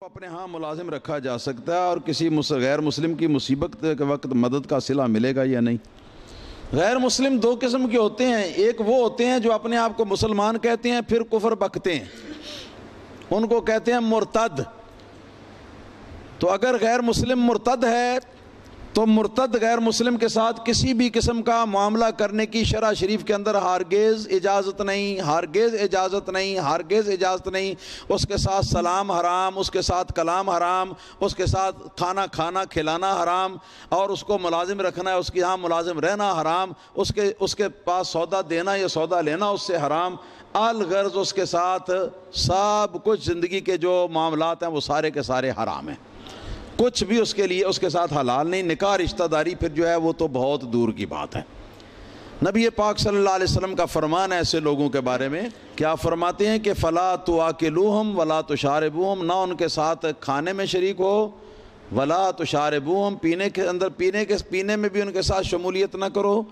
اپنے ہاں ملازم رکھا جا سکتا ہے اور کسی غیر مسلم کی مصیبت کے وقت مدد کا صلہ ملے گا یا نہیں؟ غیر مسلم دو قسم کے ہوتے ہیں، ایک وہ ہوتے ہیں جو اپنے آپ کو مسلمان کہتے ہیں پھر کفر بکتے ہیں، ان کو کہتے ہیں مرتد۔ تو اگر غیر مسلم مرتد ہے تو مرتد غیر مسلم کے ساتھ کسی بھی قسم کا معاملہ کرنے کی شرع شریف کے اندر ہرگز اجازت نہیں، ہرگز اجازت نہیں، ہرگز اجازت نہیں۔ اس کے ساتھ سلام حرام، اس کے ساتھ کلام حرام، اس کے ساتھ کھانا کھلانا حرام، اور اس کو ملازم رکھنا ہے، اس کے یہاں ملازم رہنا حرام، اس کے پاس سودا دینا یا سودا لینا اس سے حرام۔ الغرض اس کے ساتھ سب کچھ زندگی کے جو معاملات ہیں وہ سارے کے سارے حرام ہیں، کچھ بھی اس کے لیے اس کے ساتھ حلال نہیں۔ نکاح رشتہ داری پھر جو ہے وہ تو بہت دور کی بات ہے۔ نبی پاک صلی اللہ علیہ وسلم کا فرمان ہے ایسے لوگوں کے بارے میں، کیا فرماتے ہیں کہ فلا تواکلوہم ولا تشاربوہم، نہ ان کے ساتھ کھانے میں شریک ہو، ولا تشاربوہم، پینے میں بھی ان کے ساتھ شمولیت نہ کرو،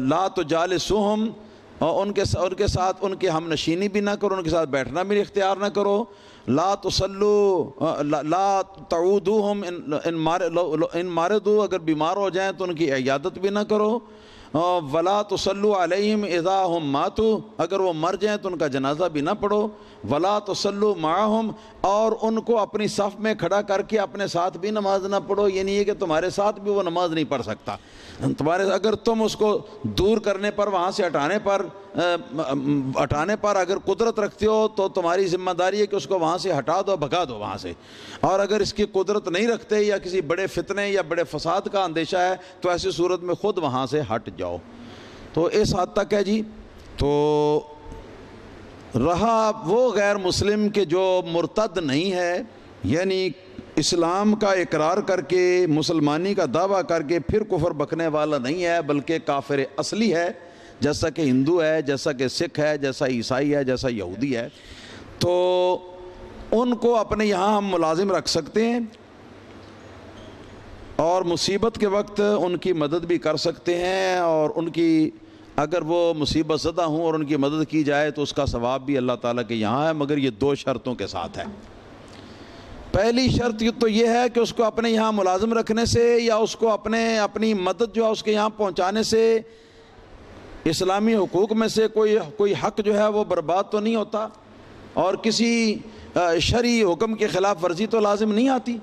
لا تجالسوہم، اور ان کے ساتھ ان کی ہم نشینی بھی نہ کرو، ان کے ساتھ بیٹھنا بھی اختیار نہ کرو، لا تعودوہم ان مردو، اگر بیمار ہو جائیں تو ان کی عیادت بھی نہ کرو، ولا تصلوا علیہم اذا ہم ماتوا، اگر وہ مر جائیں تو ان کا جنازہ بھی نہ پڑھو، ولا تصلوا معہم، اور ان کو اپنی صف میں کھڑا کر کے اپنے ساتھ بھی نماز نہ پڑھو، یہ نہیں ہے کہ تمہارے ساتھ بھی وہ نماز نہیں پڑھ سکتا، اگر تم اس کو دور کرنے پر، وہاں سے ہٹانے پر اگر قدرت رکھتے ہو تو تمہاری ذمہ داری ہے کہ اس کو وہاں سے ہٹا دو، بھگا دو وہاں سے، اور اگر اس کی قدرت نہیں رکھتے یا کسی بڑے فتنے یا بڑے فساد کا اندیشہ ہے تو ایسی صورت میں خود وہاں سے ہٹ جاؤ۔ تو اس حد تک ہے جی۔ تو رہا وہ غیر مسلم کے جو مرتد نہیں ہے، یعنی اسلام کا اقرار کر کے مسلمانی کا دعویٰ کر کے پھر کفر بکنے والا نہیں ہے، بلکہ کافر اصلی ہے، جیسا کہ ہندو ہے، جیسا کہ سکھ ہے، جیسا عیسائی ہے، جیسا یہودی ہے، تو ان کو اپنے یہاں ہم ملازم رکھ سکتے ہیں اور مصیبت کے وقت ان کی مدد بھی کر سکتے ہیں، اور ان کی اگر وہ مصیبت زدہ ہوں اور ان کی مدد کی جائے تو اس کا ثواب بھی اللہ تعالیٰ کے یہاں ہے، مگر یہ دو شرطوں کے ساتھ ہے۔ پہلی شرط تو یہ ہے کہ اس کو اپنے یہاں ملازم رکھنے سے یا اس کو اپنی مدد جو ہے اس کے یہاں پہنچانے سے اسلامی حقوق میں سے کوئی حق جو ہے وہ برباد تو نہیں ہوتا، اور کسی شرعی حکم کے خلاف ورزی تو لازم نہیں آتی۔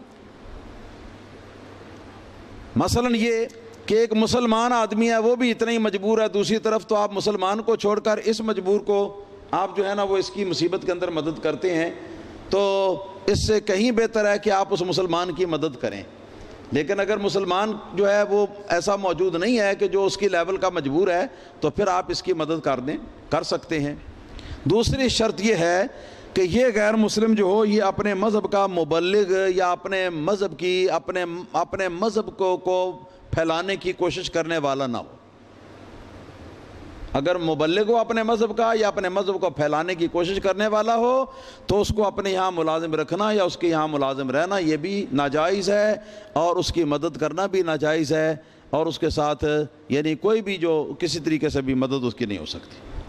مثلا یہ کہ ایک مسلمان آدمی ہے، وہ بھی اتنا ہی مجبور ہے، دوسری طرف تو آپ مسلمان کو چھوڑ کر اس مجبور کو آپ جو ہے نا وہ اس کی مصیبت کے اندر مدد کرتے ہیں، تو اس سے کہیں بہتر ہے کہ آپ اس مسلمان کی مدد کریں۔ لیکن اگر مسلمان جو ہے وہ ایسا موجود نہیں ہے کہ جو اس کی لیول کا مجبور ہے، تو پھر آپ اس کی مدد کر سکتے ہیں۔ دوسری شرط یہ ہے کہ یہ غیر مسلم جو ہو یہ اپنے مذہب کا مبلغ یا اپنے مذہب کو پھیلانے کی کوشش کرنے والا نہ ہو۔ اگر مبلغ ہو اپنے مذہب کا یا اپنے مذہب کو پھیلانے کی کوشش کرنے والا ہو تو اس کو اپنے یہاں ملازم رکھنا یا اس کے یہاں ملازم رہنا یہ بھی ناجائز ہے، اور اس کی مدد کرنا بھی ناجائز ہے، اور اس کے ساتھ یعنی کوئی بھی جو کسی طریقے سے بھی مدد اس کی نہیں ہو سکتی۔